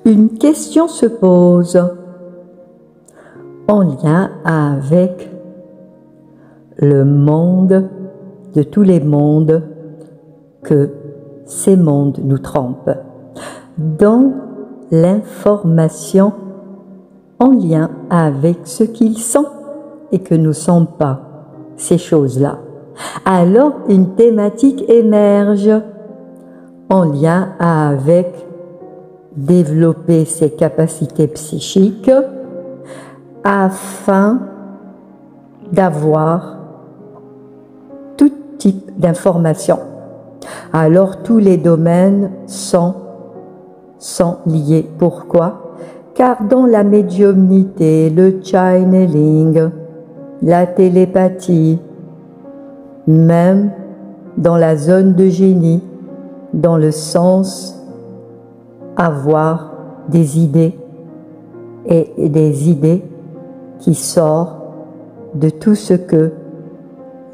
une question se pose en lien avec le monde de tous les mondes que ces mondes nous trompent. Dans l'information en lien avec ce qu'ils sont et que nous ne sommes pas, ces choses-là. Alors une thématique émerge en lien avec développer ses capacités psychiques afin d'avoir tout type d'informations. Alors tous les domaines sont liés. Pourquoi? Car dans la médiumnité, le channeling, la télépathie, même dans la zone de génie, dans le sens avoir des idées et des idées qui sortent de tout ce que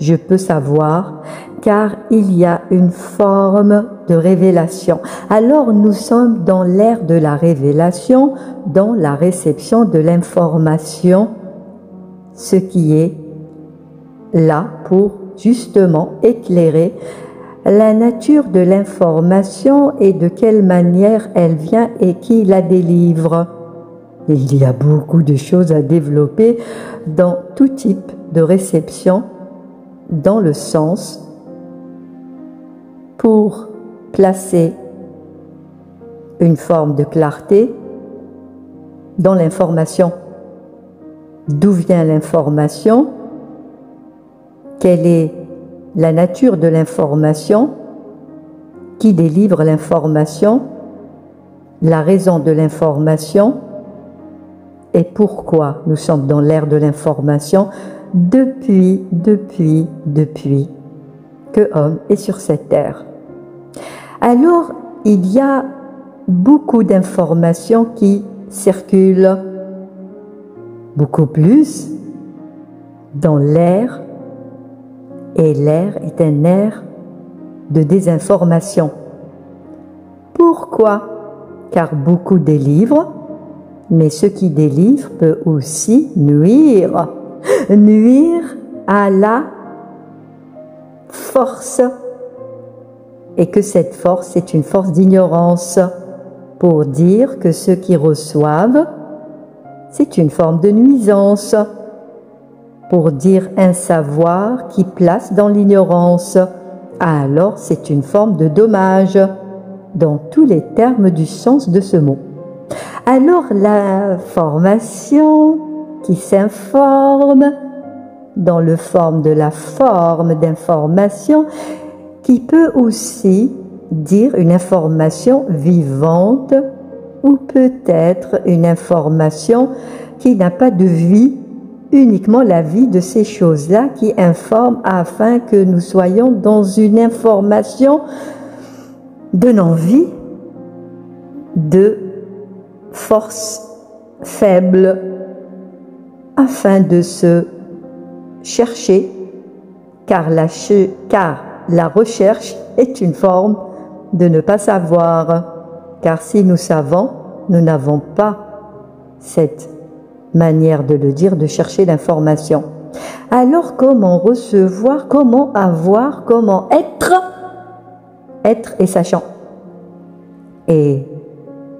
je peux savoir, car il y a une forme de révélation. Alors nous sommes dans l'ère de la révélation, dans la réception de l'information, ce qui est là pour justement éclairer la nature de l'information et de quelle manière elle vient et qui la délivre. Et il y a beaucoup de choses à développer dans tout type de réception, dans le sens pour placer une forme de clarté dans l'information. D'où vient l'information? Quelle est la nature de l'information? Qui délivre l'information? La raison de l'information? Et pourquoi nous sommes dans l'ère de l'information depuis que l'homme est sur cette terre. Alors, il y a beaucoup d'informations qui circulent, beaucoup plus dans l'air, et l'air est un air de désinformation. Pourquoi? Car beaucoup délivrent, mais ce qui délivre peut aussi nuire à la force, et que cette force est une force d'ignorance, pour dire que ceux qui reçoivent, c'est une forme de nuisance, pour dire un savoir qui place dans l'ignorance, alors c'est une forme de dommage, dans tous les termes du sens de ce mot. Alors l'information qui s'informe dans le forme de la forme d'information, qui peut aussi dire une information vivante ou peut-être une information qui n'a pas de vie, uniquement la vie de ces choses-là qui informent afin que nous soyons dans une information de non-vie, de force faible, afin de se chercher, car la recherche est une forme de ne pas savoir, car si nous savons, nous n'avons pas cette manière de le dire, de chercher l'information. Alors comment recevoir, comment avoir, comment être et sachant. Et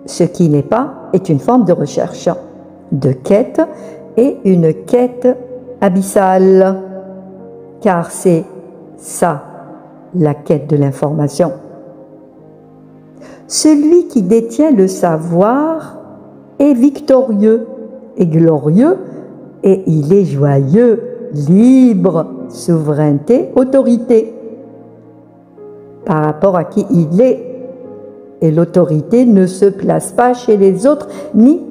ce qui n'est pas est une forme de recherche, de quête, et une quête abyssale, car c'est ça la quête de l'information. Celui qui détient le savoir est victorieux et glorieux, et il est joyeux, libre, souveraineté, autorité, par rapport à qui il est. Et l'autorité ne se place pas chez les autres, ni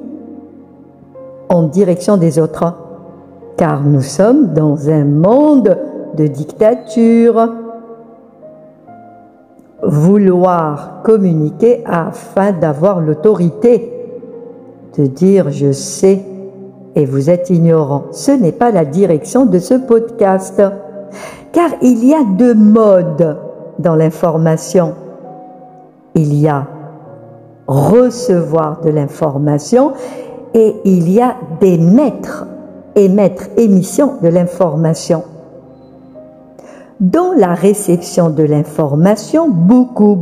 en direction des autres, car nous sommes dans un monde de dictature. Vouloir communiquer afin d'avoir l'autorité, de dire je sais et vous êtes ignorant, ce n'est pas la direction de ce podcast, car il y a deux modes dans l'information. Il y a recevoir de l'information, et il y a d'émettre, émettre, émission de l'information. Dans la réception de l'information, beaucoup,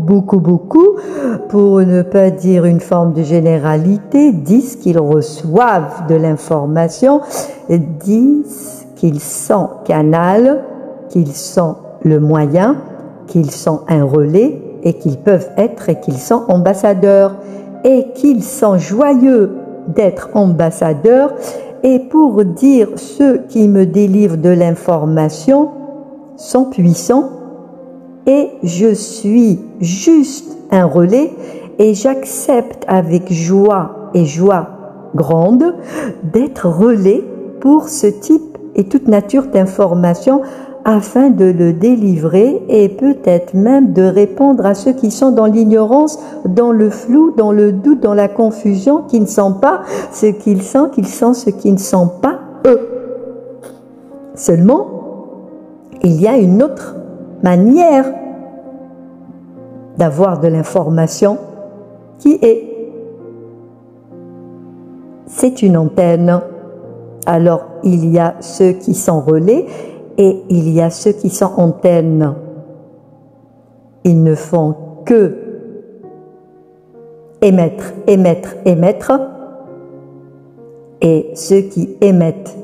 pour ne pas dire une forme de généralité, disent qu'ils reçoivent de l'information, disent qu'ils sont canal, qu'ils sont le moyen, qu'ils sont un relais et qu'ils peuvent être et qu'ils sont ambassadeurs et qu'ils sont joyeux d'être ambassadeurs. Et pour dire ceux qui me délivrent de l'information sont puissants et je suis juste un relais et j'accepte avec joie et joie grande d'être relais pour ce type et toute nature d'information afin de le délivrer et peut-être même de répondre à ceux qui sont dans l'ignorance, dans le flou, dans le doute, dans la confusion, qui ne sont pas ce qu'ils sont ce qui ne sont pas eux. Seulement, il y a une autre manière d'avoir de l'information qui est, c'est une antenne. Alors, il y a ceux qui sont relais et il y a ceux qui sont antennes. Ils ne font que émettre, émettre, émettre. Et ceux qui émettent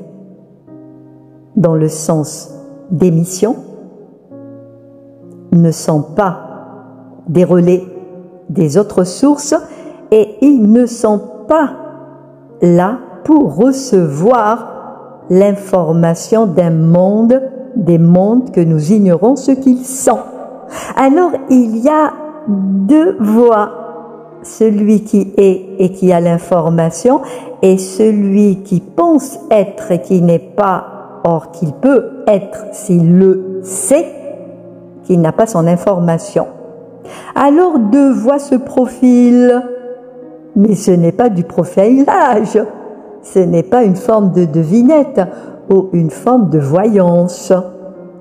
dans le sens d'émission ne sont pas des relais des autres sources et ils ne sont pas là pour recevoir l'information d'un monde, des mondes que nous ignorons ce qu'ils sont. Alors il y a deux voies, celui qui est et qui a l'information et celui qui pense être et qui n'est pas, or qu'il peut être s'il le sait, qu'il n'a pas son information. Alors deux voies se profilent, mais ce n'est pas du profilage, ce n'est pas une forme de devinette ou une forme de voyance.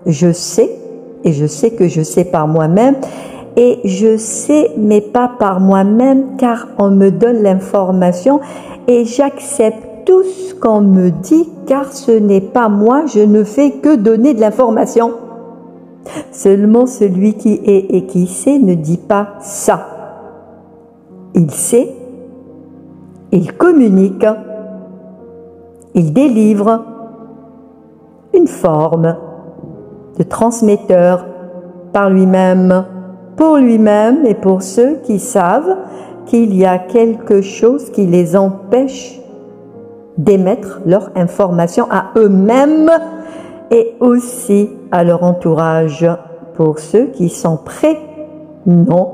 Je sais, et je sais que je sais par moi-même, et je sais, mais pas par moi-même, car on me donne l'information, et j'accepte tout ce qu'on me dit, car ce n'est pas moi, je ne fais que donner de l'information. Seulement celui qui est et qui sait ne dit pas ça. Il sait, il communique, il délivre une forme de transmetteur par lui-même, pour lui-même et pour ceux qui savent qu'il y a quelque chose qui les empêche d'émettre leur information à eux-mêmes et aussi à leur entourage. Pour ceux qui sont prêts, non.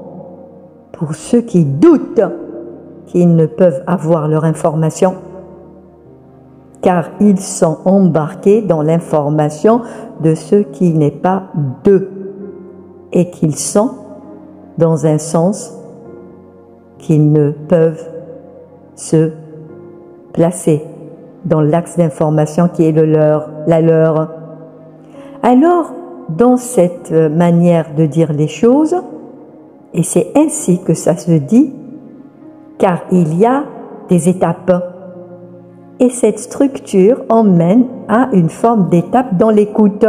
Pour ceux qui doutent qu'ils ne peuvent avoir leur information, car ils sont embarqués dans l'information de ce qui n'est pas d'eux et qu'ils sont dans un sens qu'ils ne peuvent se placer dans l'axe d'information qui est le leur, la leur. Alors, dans cette manière de dire les choses, et c'est ainsi que ça se dit, car il y a des étapes. Et cette structure emmène à une forme d'étape dans l'écoute,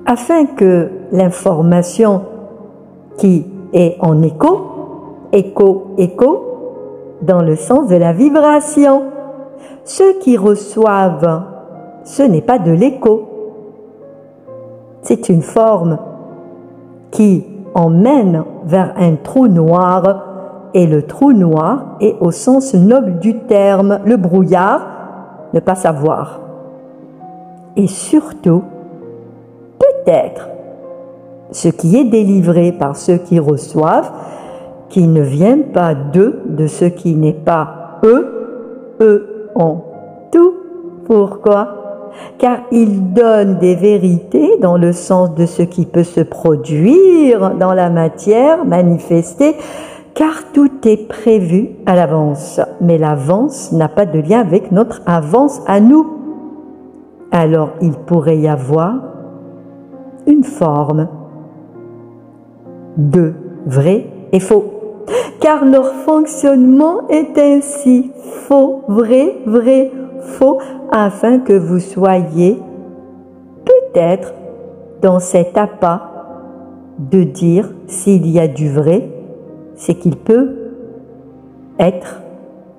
afin que l'information qui est en écho, dans le sens de la vibration. Ceux qui reçoivent, ce n'est pas de l'écho, c'est une forme qui emmène vers un trou noir, et le trou noir est au sens noble du terme, le brouillard, ne pas savoir. Et surtout, peut-être, ce qui est délivré par ceux qui reçoivent, qui ne viennent pas d'eux, de ce qui n'est pas eux, eux ont tout. Pourquoi ? Car ils donnent des vérités dans le sens de ce qui peut se produire dans la matière, manifester, car tout est prévu à l'avance. Mais l'avance n'a pas de lien avec notre avance à nous. Alors il pourrait y avoir une forme de vrai et faux. car leur fonctionnement est ainsi, faux, vrai, vrai, faux, afin que vous soyez peut-être dans cet appât de dire s'il y a du vrai, c'est qu'il peut être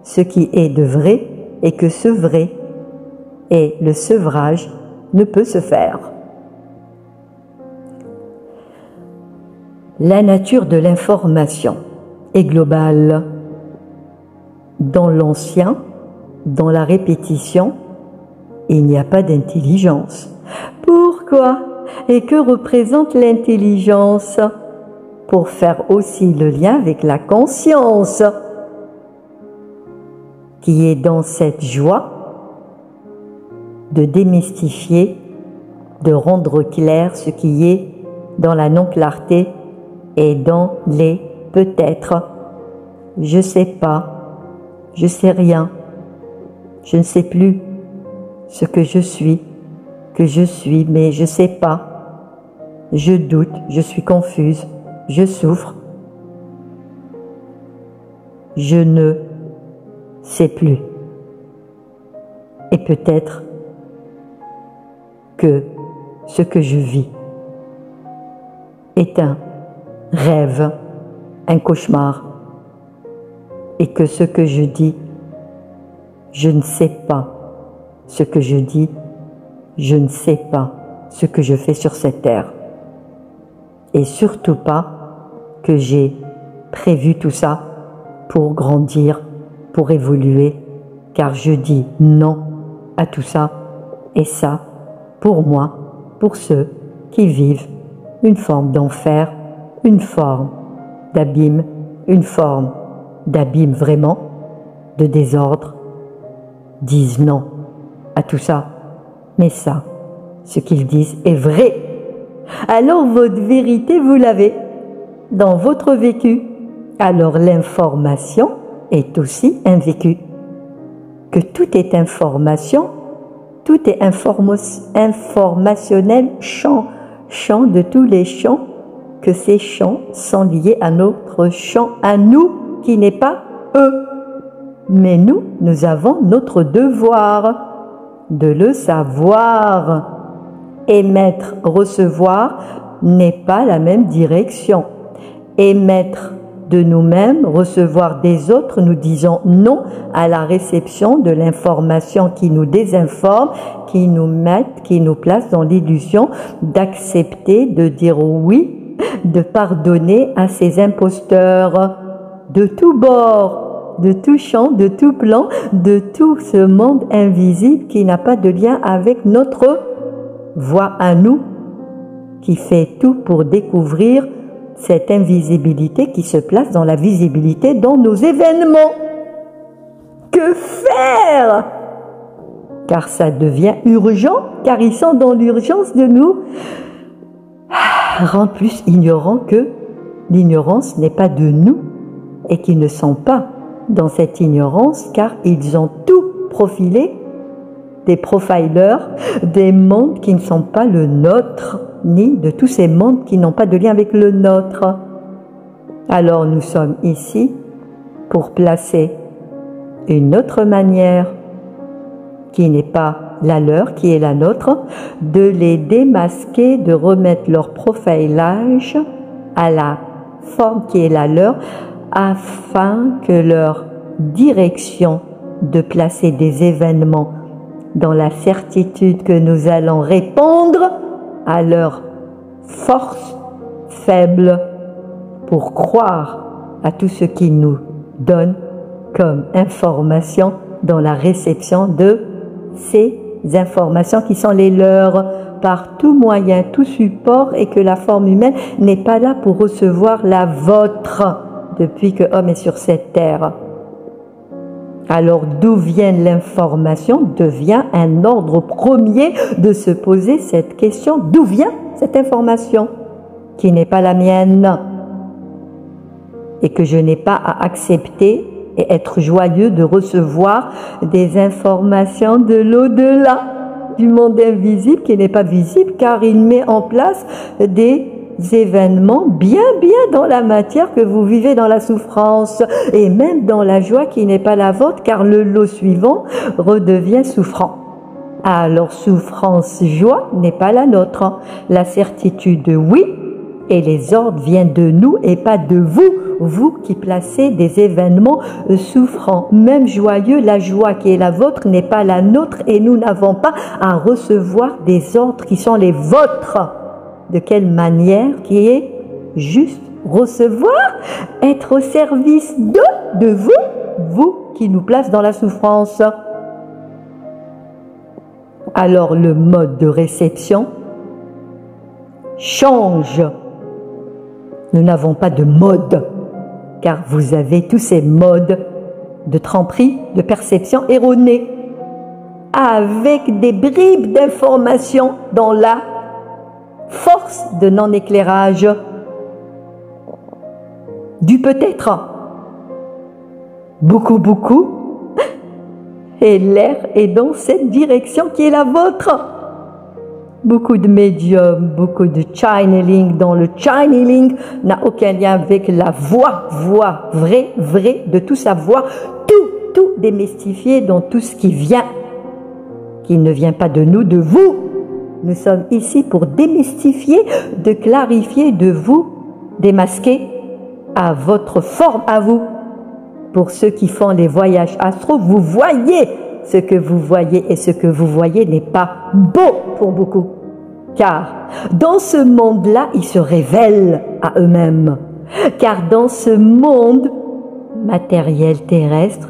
ce qui est de vrai et que ce vrai et le sevrage ne peut se faire. La nature de l'information est globale. Dans l'ancien, dans la répétition, il n'y a pas d'intelligence. Pourquoi? Et que représente l'intelligence? Pour faire aussi le lien avec la conscience, qui est dans cette joie de démystifier, de rendre clair ce qui est dans la non-clarté et dans les peut-être. Je sais pas, je sais rien, je ne sais plus ce que je suis, mais je sais pas. Je doute, je suis confuse, je souffre, je ne sais plus. Et peut-être que ce que je vis est un rêve, un cauchemar, et que ce que je dis, je ne sais pas ce que je dis, je ne sais pas ce que je fais sur cette terre. Et surtout pas que j'ai prévu tout ça pour grandir, pour évoluer, car je dis non à tout ça et ça, pour moi, pour ceux qui vivent une forme d'enfer, une forme d'abîme, une forme d'abîme vraiment, de désordre, disent non à tout ça. Mais ça, ce qu'ils disent est vrai. Alors votre vérité, vous l'avez dans votre vécu. Alors l'information est aussi un vécu. Que tout est information, tout est informationnel, champ de tous les champs, que ces champs sont liés à notre champ, à nous, qui n'est pas eux. Mais nous avons notre devoir de le savoir. Émettre, recevoir n'est pas la même direction. Émettre de nous-mêmes, recevoir des autres, nous disons non à la réception de l'information qui nous désinforme, qui nous place dans l'illusion d'accepter, de dire oui, de pardonner à ces imposteurs de tous bords, de tout champ, de tout plan, de tout ce monde invisible qui n'a pas de lien avec notre voix à nous, qui fait tout pour découvrir cette invisibilité qui se place dans la visibilité dans nos événements. Que faire? Car ça devient urgent, car ils sont dans l'urgence de nous rendre plus ignorants que l'ignorance n'est pas de nous et qu'ils ne sont pas dans cette ignorance car ils ont tout profilé, des profilers, des mondes qui ne sont pas le nôtre, ni de tous ces mondes qui n'ont pas de lien avec le nôtre. Alors nous sommes ici pour placer une autre manière qui n'est pas la leur, qui est la nôtre, de les démasquer, de remettre leur profilage à la forme qui est la leur, afin que leur direction de placer des événements dans la certitude que nous allons répondre à leur force faible pour croire à tout ce qu'ils nous donnent comme information dans la réception de ces informations qui sont les leurs par tout moyen, tout support, et que la forme humaine n'est pas là pour recevoir la vôtre depuis que l'homme est sur cette terre. Alors d'où vient l'information devient un ordre premier de se poser cette question. D'où vient cette information qui n'est pas la mienne et que je n'ai pas à accepter et être joyeux de recevoir des informations de l'au-delà, du monde invisible qui n'est pas visible car il met en place des événements bien dans la matière que vous vivez dans la souffrance et même dans la joie qui n'est pas la vôtre, car le lot suivant redevient souffrant. Alors souffrance, joie n'est pas la nôtre. La certitude, oui, et les ordres viennent de nous et pas de vous, vous qui placez des événements souffrants. Même joyeux, la joie qui est la vôtre n'est pas la nôtre et nous n'avons pas à recevoir des ordres qui sont les vôtres. De quelle manière? Qui est juste recevoir, être au service de vous, vous qui nous place dans la souffrance. Alors le mode de réception change. Nous n'avons pas de mode, car vous avez tous ces modes de tromperie, de perception erronée, avec des bribes d'informations dans la force de non-éclairage, du peut-être, beaucoup, et l'air est dans cette direction qui est la vôtre. Beaucoup de médiums, beaucoup de channeling. Dans le channeling n'a aucun lien avec la voix vraie de tout savoir, tout démystifié dans tout ce qui vient, qui ne vient pas de nous, de vous. Nous sommes ici pour démystifier, de clarifier, de vous démasquer à votre forme, à vous. Pour ceux qui font les voyages astraux, vous voyez ce que vous voyez et ce que vous voyez n'est pas beau pour beaucoup. Car dans ce monde-là, ils se révèlent à eux-mêmes. Car dans ce monde matériel terrestre,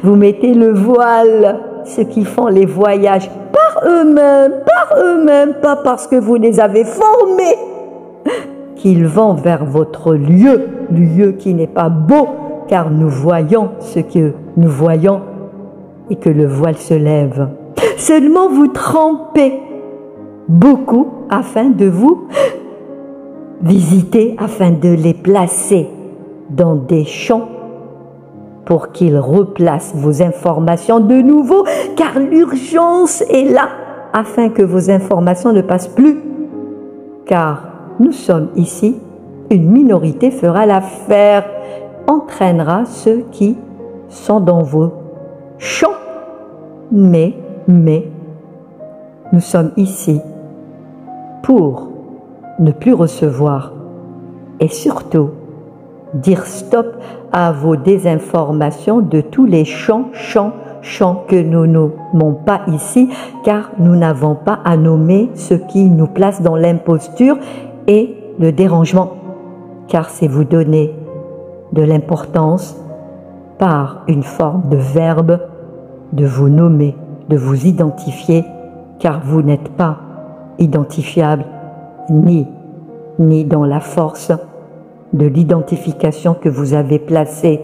vous mettez le voile, ceux qui font les voyages par eux-mêmes, pas parce que vous les avez formés, qu'ils vont vers votre lieu qui n'est pas beau, car nous voyons ce que nous voyons et que le voile se lève. Seulement vous trempez beaucoup afin de vous visiter, afin de les placer dans des champs pour qu'ils replacent vos informations de nouveau, car l'urgence est là, afin que vos informations ne passent plus. Car nous sommes ici, une minorité fera l'affaire, entraînera ceux qui sont dans vos champs. Mais, nous sommes ici pour ne plus recevoir et surtout dire stop à vos désinformations de tous les champs que nous nommons pas ici, car nous n'avons pas à nommer ce qui nous place dans l'imposture et le dérangement, car c'est vous donner de l'importance par une forme de verbe, de vous nommer, de vous identifier, car vous n'êtes pas identifiable ni dans la force de l'identification que vous avez placée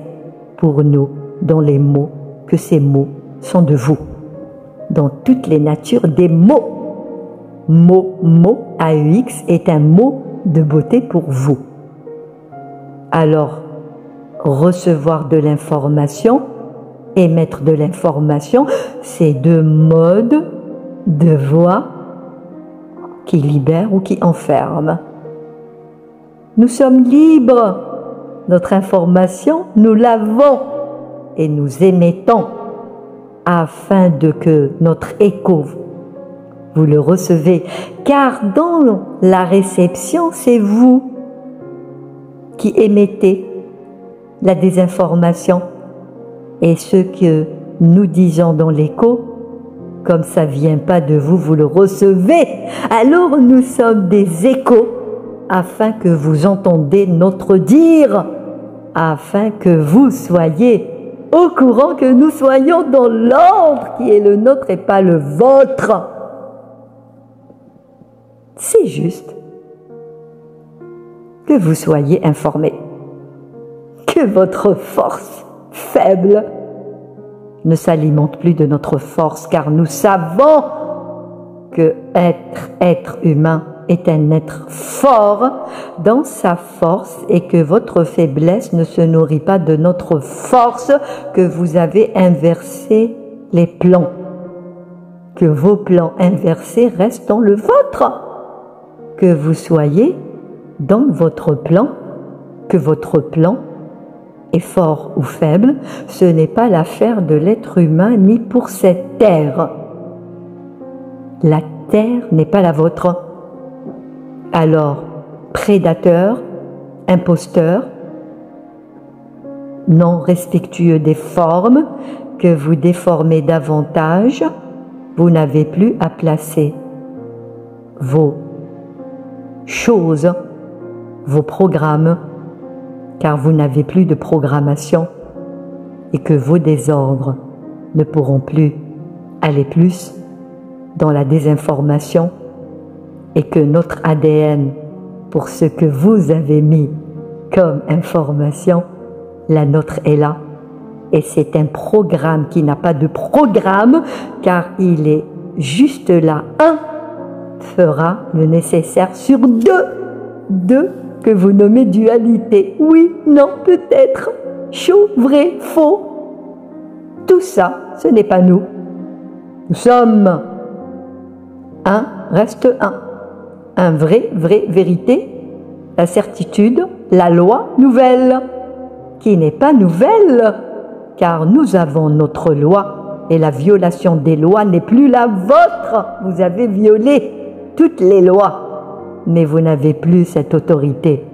pour nous dans les mots, que ces mots sont de vous, dans toutes les natures des mots. Mot, AUX est un mot de beauté pour vous. Alors, recevoir de l'information, émettre de l'information, c'est deux modes de voix qui libèrent ou qui enferment. Nous sommes libres. Notre information, nous l'avons et nous émettons afin de que notre écho, vous le recevez. Car dans la réception, c'est vous qui émettez la désinformation. Et ce que nous disons dans l'écho, comme ça ne vient pas de vous, vous le recevez. Alors nous sommes des échos afin que vous entendez notre dire, afin que vous soyez au courant que nous soyons dans l'ordre qui est le nôtre et pas le vôtre. C'est juste que vous soyez informés, que votre force faible ne s'alimente plus de notre force, car nous savons que être humain est un être fort dans sa force et que votre faiblesse ne se nourrit pas de notre force, que vous avez inversé les plans, que vos plans inversés restent dans le vôtre, que vous soyez dans votre plan, que votre plan est fort ou faible, ce n'est pas l'affaire de l'être humain ni pour cette terre. La terre n'est pas la vôtre. Alors, prédateur, imposteur, non respectueux des formes que vous déformez davantage, vous n'avez plus à placer vos choses, vos programmes, car vous n'avez plus de programmation et que vos désordres ne pourront plus aller plus dans la désinformation et que notre ADN, pour ce que vous avez mis comme information, la nôtre est là. Et c'est un programme qui n'a pas de programme, car il est juste là. Un fera le nécessaire sur deux que vous nommez dualité. Oui, non, peut-être, chaud, vrai, faux. Tout ça, ce n'est pas nous. Nous sommes un, reste un. Un vrai, vérité, la certitude, la loi nouvelle, qui n'est pas nouvelle, car nous avons notre loi et la violation des lois n'est plus la vôtre. Vous avez violé toutes les lois, mais vous n'avez plus cette autorité,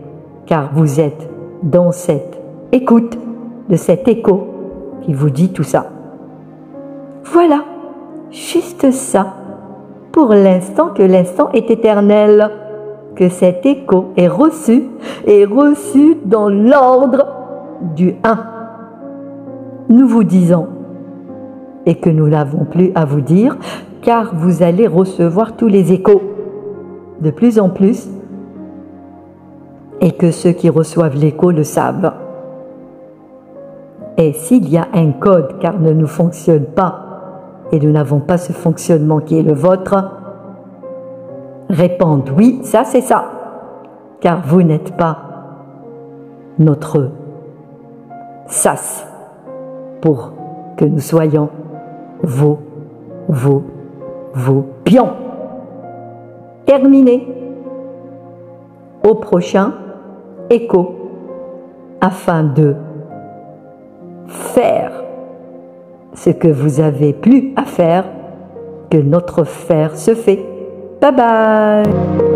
car vous êtes dans cette écoute de cet écho qui vous dit tout ça. Voilà, juste ça. Pour l'instant, que l'instant est éternel, que cet écho est reçu dans l'ordre du 1. Nous vous disons, et que nous n'avons plus à vous dire, car vous allez recevoir tous les échos de plus en plus, et que ceux qui reçoivent l'écho le savent. Et s'il y a un code, car ne nous fonctionne pas, et nous n'avons pas ce fonctionnement qui est le vôtre, répondent oui, ça c'est ça, car vous n'êtes pas notre sas pour que nous soyons vos pions. Terminé. Au prochain écho, afin de faire ce que vous avez plus à faire, que notre faire se fait. Bye bye.